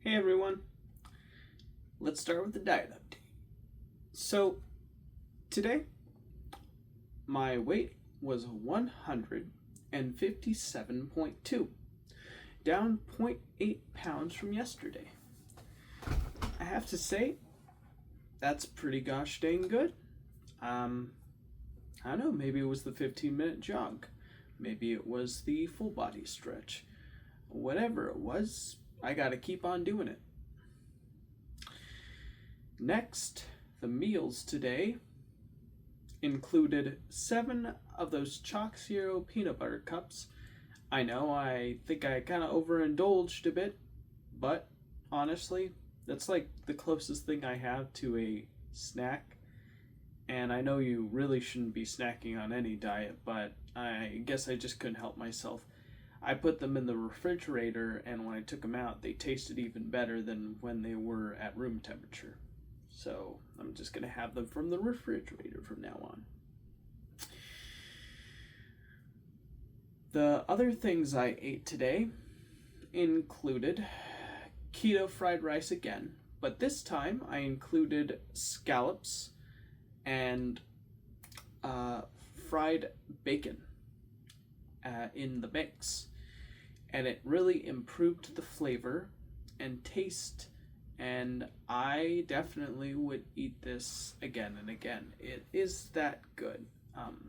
Hey everyone, let's start with the diet update. So, today, my weight was 157.2, down zero point 0.8 pounds from yesterday. I have to say, that's pretty gosh dang good. I don't know, maybe it was the 15-minute jog. Maybe it was the full body stretch. Whatever it was, I gotta keep on doing it. Next, the meals today included 7 of those Chalk Zero peanut butter cups. I know, I think I kind of overindulged a bit, but honestly, that's like the closest thing I have to a snack. And I know you really shouldn't be snacking on any diet, but I guess I just couldn't help myself. I put them in the refrigerator, and when I took them out, they tasted even better than when they were at room temperature. So I'm just going to have them from the refrigerator from now on. The other things I ate today included keto fried rice again, but this time I included scallops and fried bacon in the mix, and it really improved the flavor and taste, and I definitely would eat this again and again. It is that good.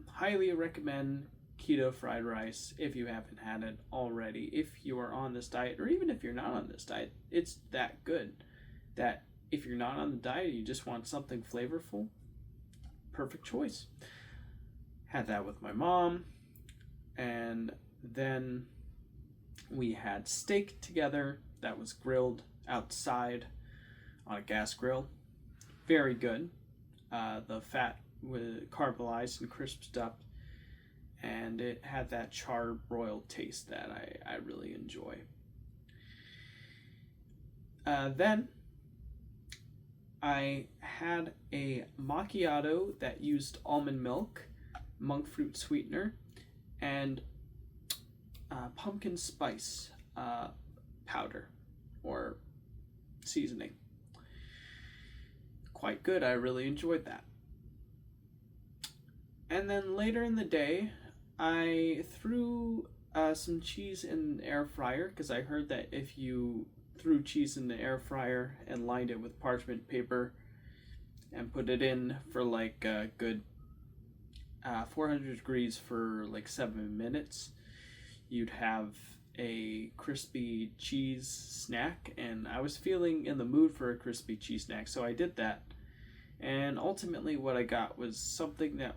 Highly recommend keto fried rice if you haven't had it already. If you are on this diet, or even if you're not on this diet, it's that good that if you're not on the diet, you just want something flavorful, perfect choice. Had that with my mom, and then we had steak together that was grilled outside on a gas grill. Very good. The fat was caramelized and crisped up, and it had that char-broiled taste that I really enjoy. Then I had a macchiato that used almond milk, monk fruit sweetener, and pumpkin spice powder or seasoning. Quite good. I really enjoyed that. And then later in the day, I threw some cheese in the air fryer, because I heard that if you threw cheese in the air fryer and lined it with parchment paper and put it in for like a good 400 degrees for like 7 minutes, you'd have a crispy cheese snack, and I was feeling in the mood for a crispy cheese snack, so I did that. And ultimately what I got was something that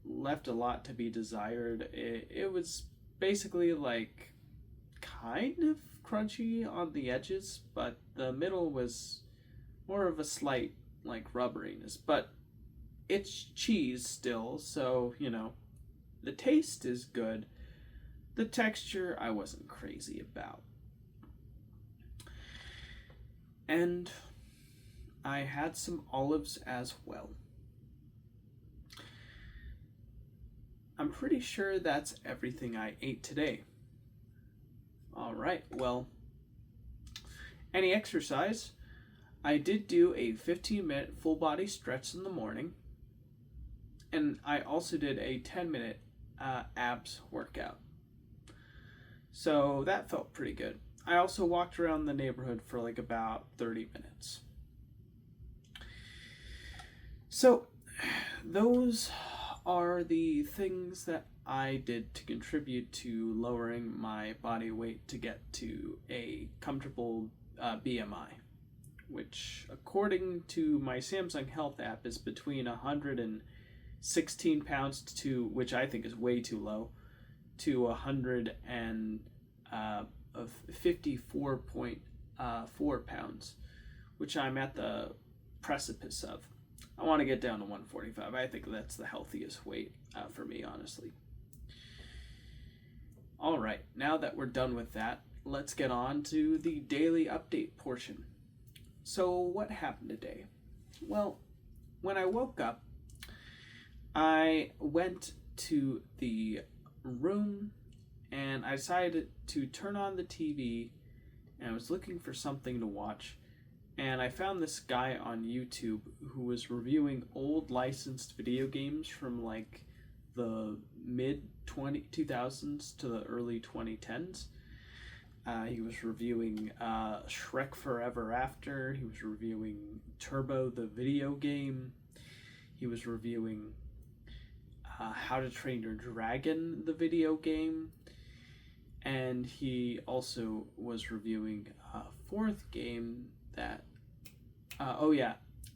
left a lot to be desired. It was basically like kind of crunchy on the edges, but the middle was more of a slight like rubberiness, but it's cheese still, so the taste is good. The texture I wasn't crazy about. And I had some olives as well. I'm pretty sure that's everything I ate today. Alright, well, any exercise? I did do a 15-minute full body stretch in the morning, and I also did a 10-minute abs workout. So that felt pretty good. I also walked around the neighborhood for like about 30 minutes. So those are the things that I did to contribute to lowering my body weight to get to a comfortable BMI, which according to my Samsung Health app is between 116 pounds to, which I think is way too low, to 154.4 pounds, which I'm at the precipice of. I want to get down to 145. I think that's the healthiest weight for me, honestly. All right, now that we're done with that, let's get on to the daily update portion. So what happened today? Well, when I woke up, I went to the room and I decided to turn on the TV and I was looking for something to watch, and I found this guy on YouTube who was reviewing old licensed video games from like the mid 2000s to the early 2010s. He was reviewing Shrek Forever After. He was reviewing Turbo the video game. He was reviewing How to Train Your Dragon the video game. And he also was reviewing a fourth game that,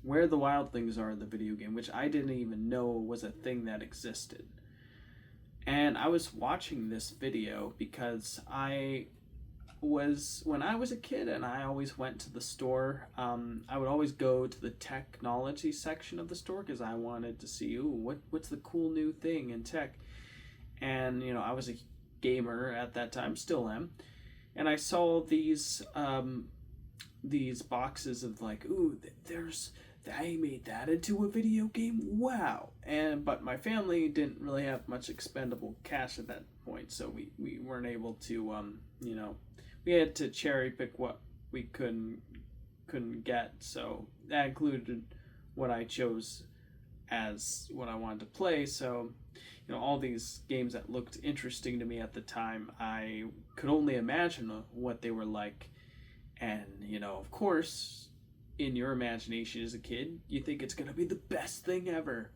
Where the Wildlings Are the video game, which I didn't even know was a thing that existed. And I was watching this video because when I was a kid and I always went to the store, I would always go to the technology section of the store because I wanted to see, what's the cool new thing in tech. And, I was a gamer at that time, still am. And I saw these boxes of like, they made that into a video game. Wow. But my family didn't really have much expendable cash at that point, so we weren't able to, we had to cherry pick what we couldn't get. So that included what I chose as what I wanted to play. So, all these games that looked interesting to me at the time, I could only imagine what they were like. And, of course, in your imagination as a kid, you think it's going to be the best thing ever.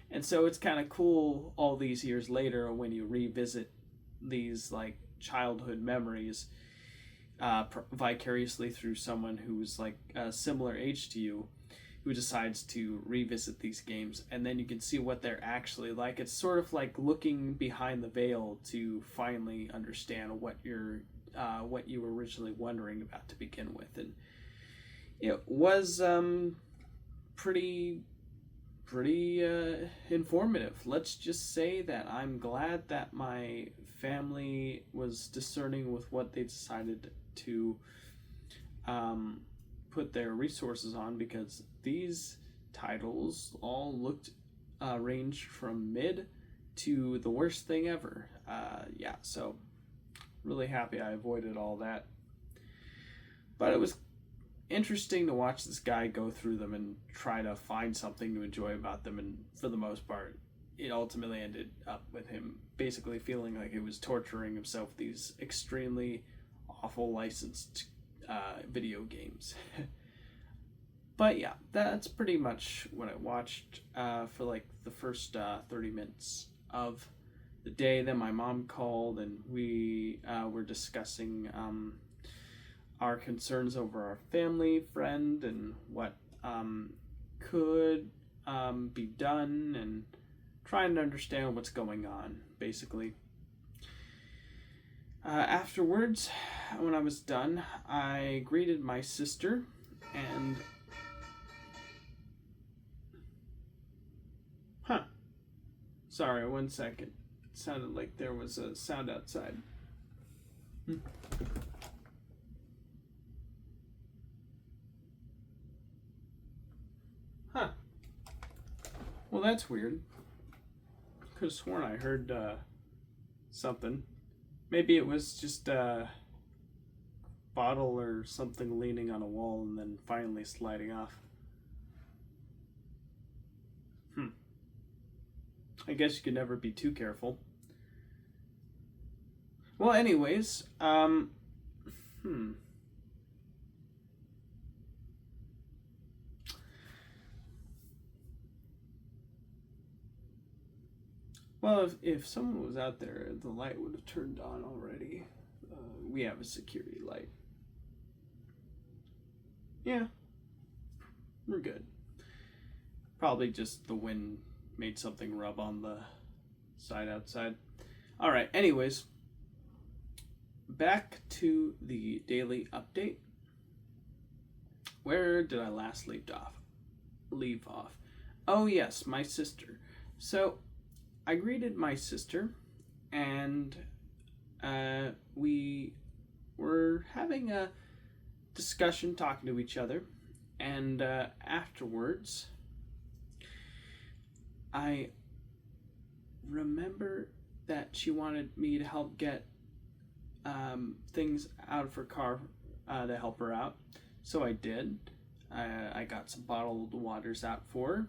And so it's kind of cool all these years later when you revisit these like childhood memories vicariously through someone who's like a similar age to you, who decides to revisit these games, and then you can see what they're actually like. It's sort of like looking behind the veil to finally understand what you were originally wondering about to begin with. And it was pretty informative. Let's just say that I'm glad that my family was discerning with what they decided to put their resources on, because these titles all looked ranged from mid to the worst thing ever. So really happy I avoided all that. But it was interesting to watch this guy go through them and try to find something to enjoy about them, and for the most part it ultimately ended up with him basically feeling like he was torturing himself with these extremely awful licensed video games. But yeah, that's pretty much what I watched for like the first 30 minutes of the day. Then my mom called and we were discussing our concerns over our family friend and what could be done, and trying to understand what's going on, basically. Afterwards, when I was done, I greeted my sister, and sorry, 1 second. It sounded like there was a sound outside. Well, that's weird. Could have sworn I heard something. Maybe it was just a bottle or something leaning on a wall and then finally sliding off. I guess you could never be too careful. Well, anyways, Well, if someone was out there, the light would have turned on already. We have a security light. Yeah, we're good. Probably just the wind made something rub on the side outside. Alright, anyways. Back to the daily update. Where did I last leave off? Oh yes, my sister. So, I greeted my sister, and we were having a discussion, talking to each other, and afterwards, I remember that she wanted me to help get things out of her car to help her out. So I did. I got some bottled waters out for her.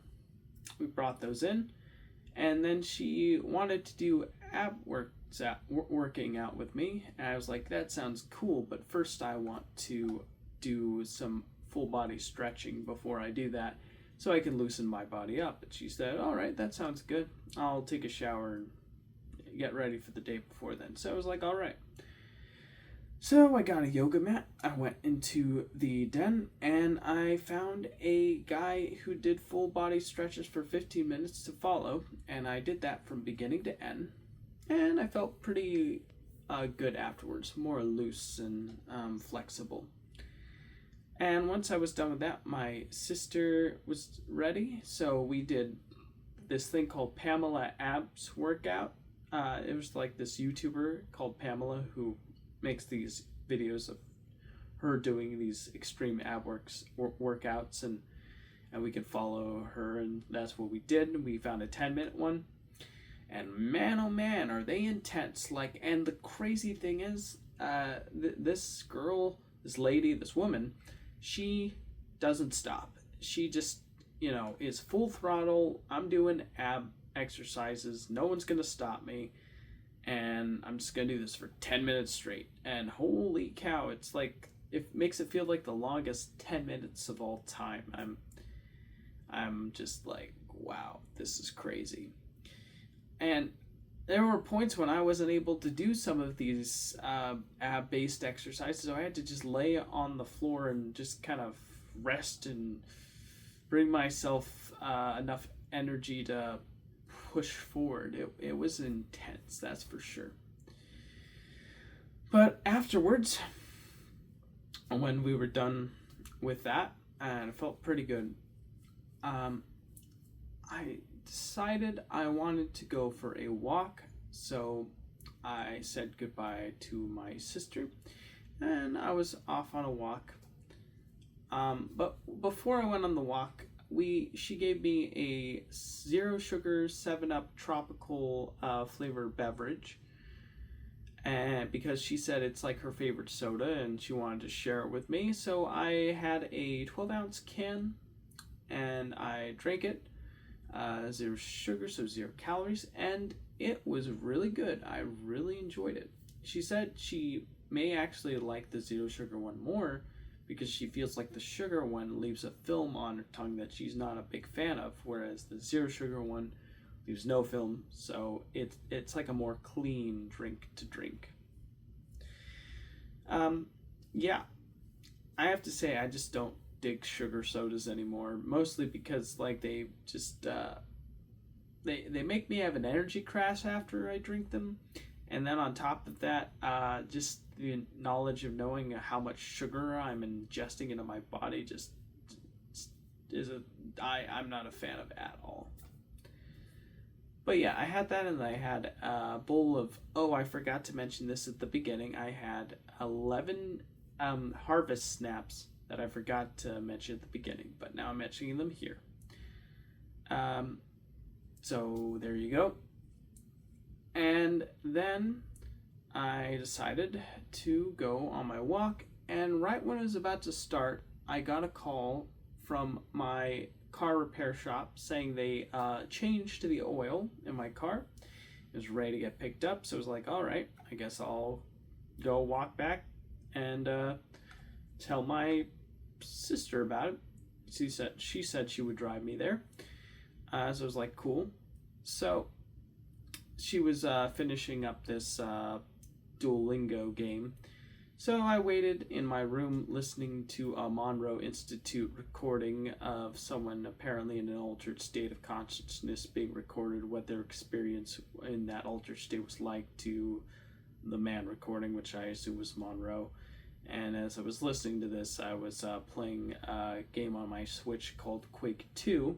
We brought those in, and then she wanted to do working out with me. And I was like, that sounds cool, but first I want to do some full body stretching before I do that, so I can loosen my body up. And she said, all right, that sounds good. I'll take a shower and get ready for the day before then. So I was like, all right. So I got a yoga mat. I went into the den and I found a guy who did full body stretches for 15 minutes to follow, and I did that from beginning to end. And I felt pretty good afterwards, more loose and flexible. And once I was done with that, my sister was ready, so we did this thing called Pamela Abs Workout. It was like this YouTuber called Pamela who makes these videos of her doing these extreme workouts, and we could follow her, and that's what we did. We found a 10-minute one, and man, oh man, are they intense. Like, and the crazy thing is, this girl, this lady, this woman, she doesn't stop. She just, is full throttle. I'm doing ab exercises. No one's gonna stop me. And I'm just gonna do this for 10 minutes straight. And holy cow, it's like, it makes it feel like the longest 10 minutes of all time. I'm just like, wow, this is crazy. And there were points when I wasn't able to do some of these ab-based exercises, so I had to just lay on the floor and just kind of rest and bring myself enough energy to push forward. It was intense, that's for sure. But afterwards, when we were done with that, and it felt pretty good, I decided I wanted to go for a walk. So I said goodbye to my sister and I was off on a walk. But before I went on the walk, she gave me a 0 sugar 7-Up tropical flavored beverage, and because she said it's like her favorite soda and she wanted to share it with me. So I had a 12-ounce can and I drank it. 0 sugar, so 0 calories, and it was really good. I really enjoyed it. She said she may actually like the 0 sugar one more because she feels like the sugar one leaves a film on her tongue that she's not a big fan of, whereas the 0 sugar one leaves no film, so it's like a more clean drink to drink. Yeah, I have to say I just don't dig sugar sodas anymore, mostly because like they just they make me have an energy crash after I drink them, and then on top of that, just the knowledge of knowing how much sugar I'm ingesting into my body just I'm not a fan of at all. But yeah, I had that, and I had a bowl of, I forgot to mention this at the beginning, I had 11 Harvest Snaps that I forgot to mention at the beginning, but now I'm mentioning them here. So there you go. And then I decided to go on my walk, and right when I was about to start, I got a call from my car repair shop saying they changed the oil in my car. It was ready to get picked up, so I was like, all right, I guess I'll go walk back and tell my sister about it. She said she would drive me there. So I was like, cool. So she was finishing up this Duolingo game. So I waited in my room listening to a Monroe Institute recording of someone apparently in an altered state of consciousness being recorded, what their experience in that altered state was like to the man recording, which I assume was Monroe. And as I was listening to this, I was playing a game on my Switch called Quake 2,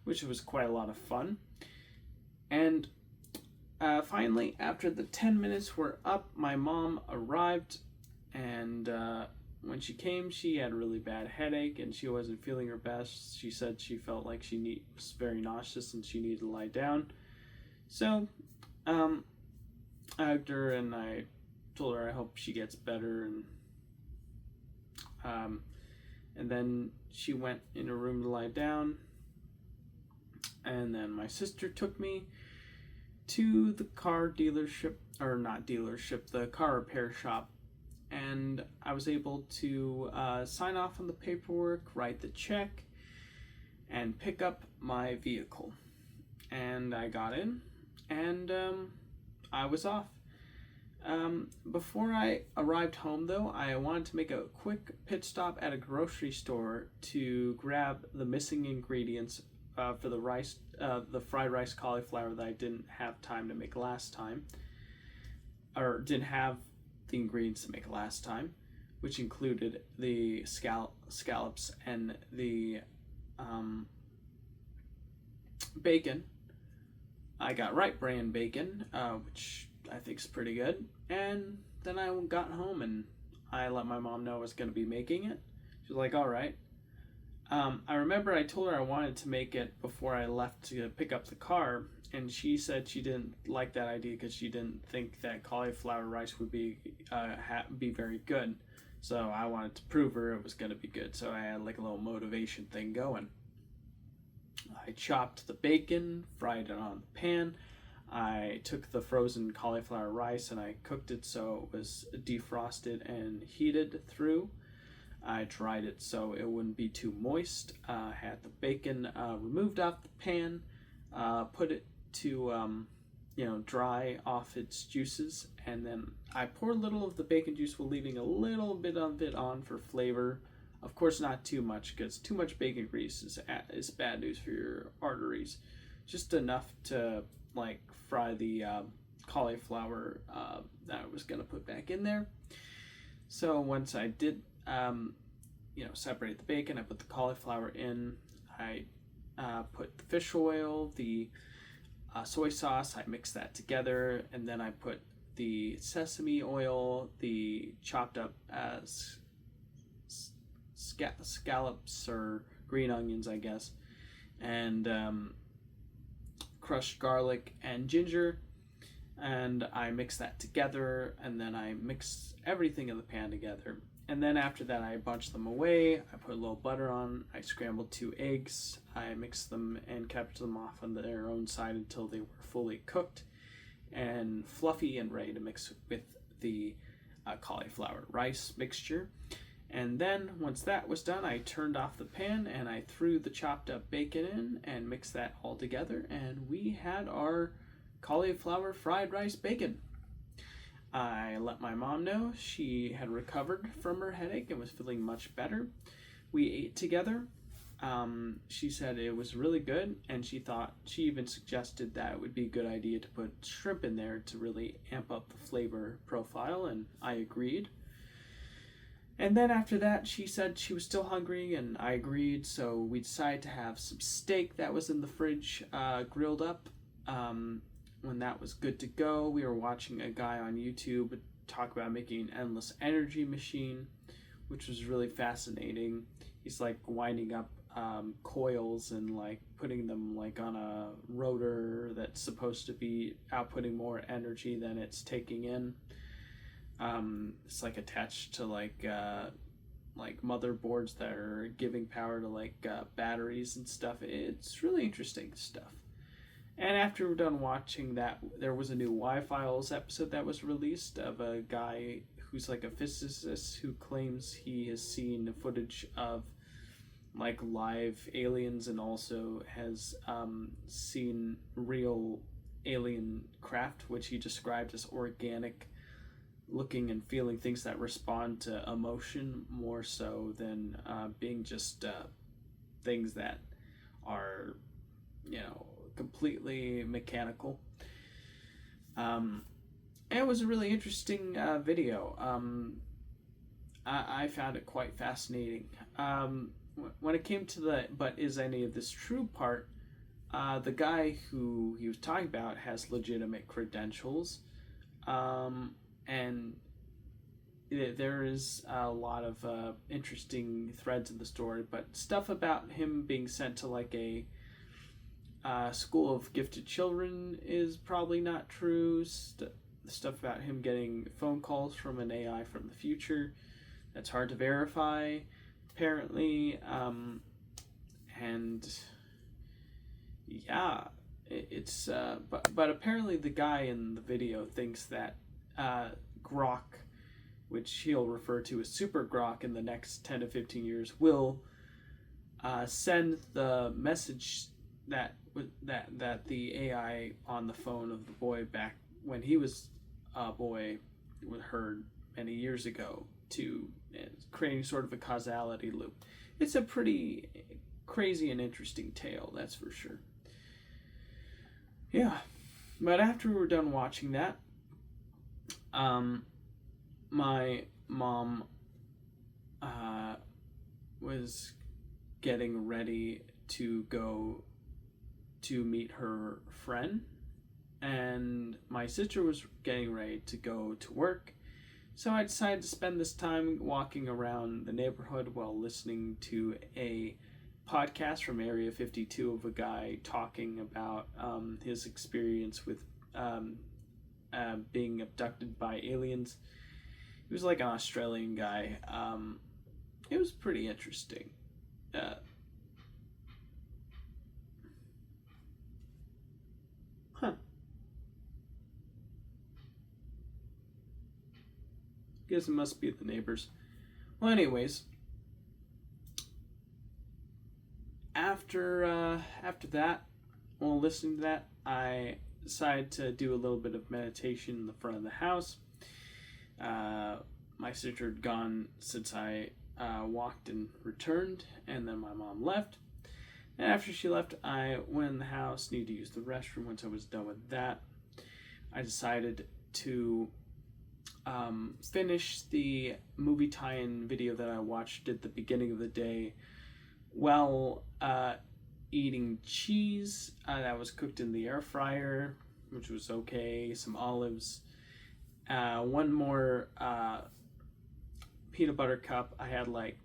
which was quite a lot of fun. And finally, after the 10 minutes were up, my mom arrived, and when she came, she had a really bad headache, and she wasn't feeling her best. She said she felt like she was very nauseous, and she needed to lie down. So I hugged her, and I told her I hope she gets better, and And then she went in a room to lie down. And then my sister took me to the car dealership, or not dealership, the car repair shop. And I was able to sign off on the paperwork, write the check, and pick up my vehicle. And I got in, and I was off. Before I arrived home, though, I wanted to make a quick pit stop at a grocery store to grab the missing ingredients for the rice, the fried rice cauliflower that I didn't have time to make last time, or didn't have the ingredients to make last time, which included the scallops and the bacon. I got Wright brand bacon, which I think is pretty good. And then I got home and I let my mom know I was going to be making it. She was like, all right. I remember I told her I wanted to make it before I left to pick up the car, and she said she didn't like that idea because she didn't think that cauliflower rice would be very good. So I wanted to prove her it was going to be good. So I had like a little motivation thing going. I chopped the bacon, fried it on the pan. I took the frozen cauliflower rice and I cooked it so it was defrosted and heated through. I dried it so it wouldn't be too moist. Had the bacon removed off the pan, put it to dry off its juices, and then I poured a little of the bacon juice while leaving a little bit of it on for flavor. Of course, not too much, because too much bacon grease is bad news for your arteries. Just enough to like fry the cauliflower that I was gonna put back in there. So once I did, separate the bacon, I put the cauliflower in. I put the fish oil, the soy sauce. I mixed that together, and then I put the sesame oil, the chopped up scallops or green onions, I guess, and crushed garlic and ginger, and I mix that together, and then I mix everything in the pan together. And then after that, I bunched them away. I put a little butter on. I scrambled 2 eggs. I mixed them and kept them off on their own side until they were fully cooked and fluffy and ready to mix with the cauliflower rice mixture. And then once that was done, I turned off the pan and I threw the chopped up bacon in and mixed that all together, and we had our cauliflower fried rice bacon. I let my mom know. She had recovered from her headache and was feeling much better. We ate together. She said it was really good, and she even suggested that it would be a good idea to put shrimp in there to really amp up the flavor profile, and I agreed. And then after that, she said she was still hungry, and I agreed, so we decided to have some steak that was in the fridge grilled up. When that was good to go, we were watching a guy on YouTube talk about making an endless energy machine, which was really fascinating. He's like winding up coils and like putting them like on a rotor that's supposed to be outputting more energy than it's taking in. It's like attached to like motherboards that are giving power to like batteries and stuff. It's really interesting stuff. And after we're done watching that, there was a new Y-Files episode that was released of a guy who's like a physicist who claims he has seen footage of like live aliens and also has seen real alien craft, which he described as organic looking and feeling things that respond to emotion more so than being just things that are, completely mechanical. And it was a really interesting video. I found it quite fascinating. When it came to the "but is any of this true" part, the guy who he was talking about has legitimate credentials, and there is a lot of interesting threads in the story, but stuff about him being sent to like a school of gifted children is probably not true. Stuff about him getting phone calls from an AI from the future, that's hard to verify, apparently. And yeah, it's but apparently the guy in the video thinks that Grok, which he'll refer to as Super Grok in the next 10 to 15 years, will send the message that the AI on the phone of the boy back when he was a boy heard many years ago, to creating sort of a causality loop. It's a pretty crazy and interesting tale, that's for sure. Yeah, but after we were done watching that, my mom was getting ready to go to meet her friend, and my sister was getting ready to go to work. So I decided to spend this time walking around the neighborhood while listening to a podcast from Area 52 of a guy talking about his experience with being abducted by aliens. He was like an Australian guy. It was pretty interesting. Guess it must be the neighbors. Well, anyways, after that, while listening to that, I decided to do a little bit of meditation in the front of the house. My sister had gone since I walked and returned, and then my mom left. And after she left, I went in the house, needed to use the restroom. Once I was done with that, I decided to finish the movie tie-in video that I watched at the beginning of the day while eating cheese that was cooked in the air fryer, which was okay, some olives, one more peanut butter cup. I had like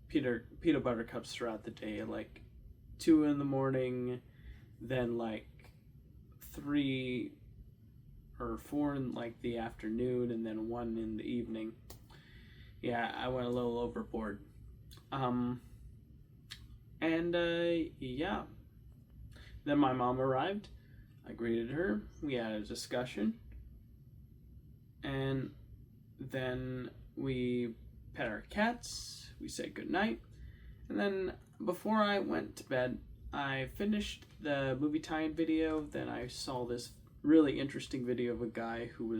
peanut butter cups throughout the day, like 2 in the morning, then like 3 or 4 in like the afternoon, and then 1 in the evening. Yeah, I went a little overboard. Yeah. Then my mom arrived. I greeted her. We had a discussion. And then we pet our cats. We said goodnight. And then before I went to bed, I finished the movie tie-in video. Then I saw this really interesting video of a guy who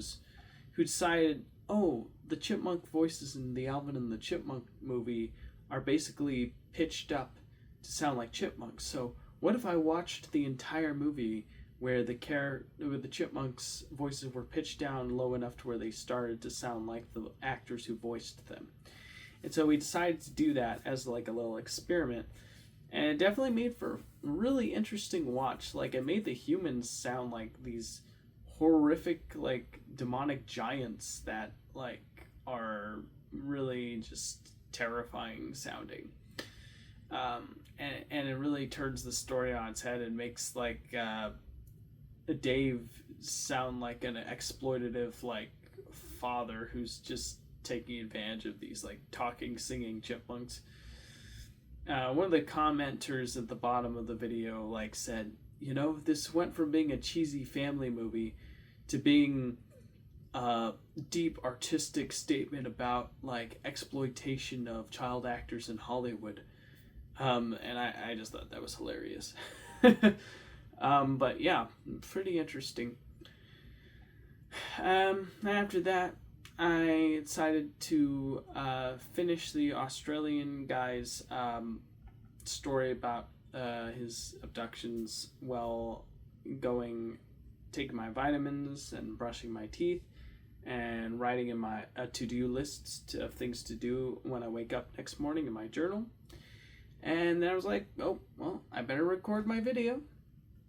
decided, oh, the chipmunk voices in the Alvin and the Chipmunk movie are basically pitched up to sound like chipmunks. So what if I watched the entire movie where the chipmunks' voices were pitched down low enough to where they started to sound like the actors who voiced them? And so we decided to do that as like a little experiment. And it definitely made for a really interesting watch. Like, it made the humans sound like these horrific, like, demonic giants that, like, are really just terrifying sounding. And it really turns the story on its head and makes, like, Dave sound like an exploitative, like, father who's just taking advantage of these, like, talking, singing chipmunks. One of the commenters at the bottom of the video like said, you know, this went from being a cheesy family movie to being a deep artistic statement about like exploitation of child actors in Hollywood. And I just thought that was hilarious. But yeah, pretty interesting. After that, I decided to finish the Australian guy's story about his abductions while taking my vitamins and brushing my teeth and writing in my to-do list of things to do when I wake up next morning in my journal. And then I was like, oh, well, I better record my video.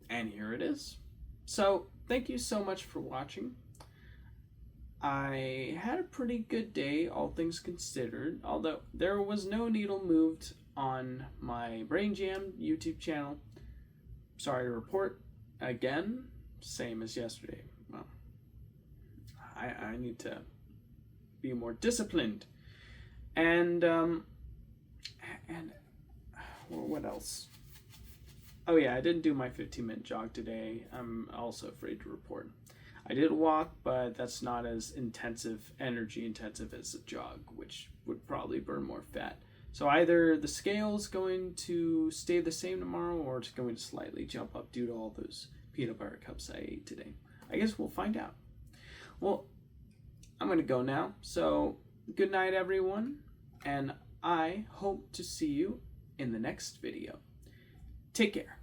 And here it is. So, thank you so much for watching. I had a pretty good day, all things considered, although there was no needle moved on my Brain Jam YouTube channel. Sorry to report, again, same as yesterday. Well, I need to be more disciplined. And well, what else? Oh yeah, I didn't do my 15-minute jog today. I'm also afraid to report. I did walk, but that's not as energy intensive as a jog, which would probably burn more fat. So either the scale's going to stay the same tomorrow, or it's going to slightly jump up due to all those peanut butter cups I ate today. I guess we'll find out. Well, I'm going to go now. So good night, everyone, and I hope to see you in the next video. Take care.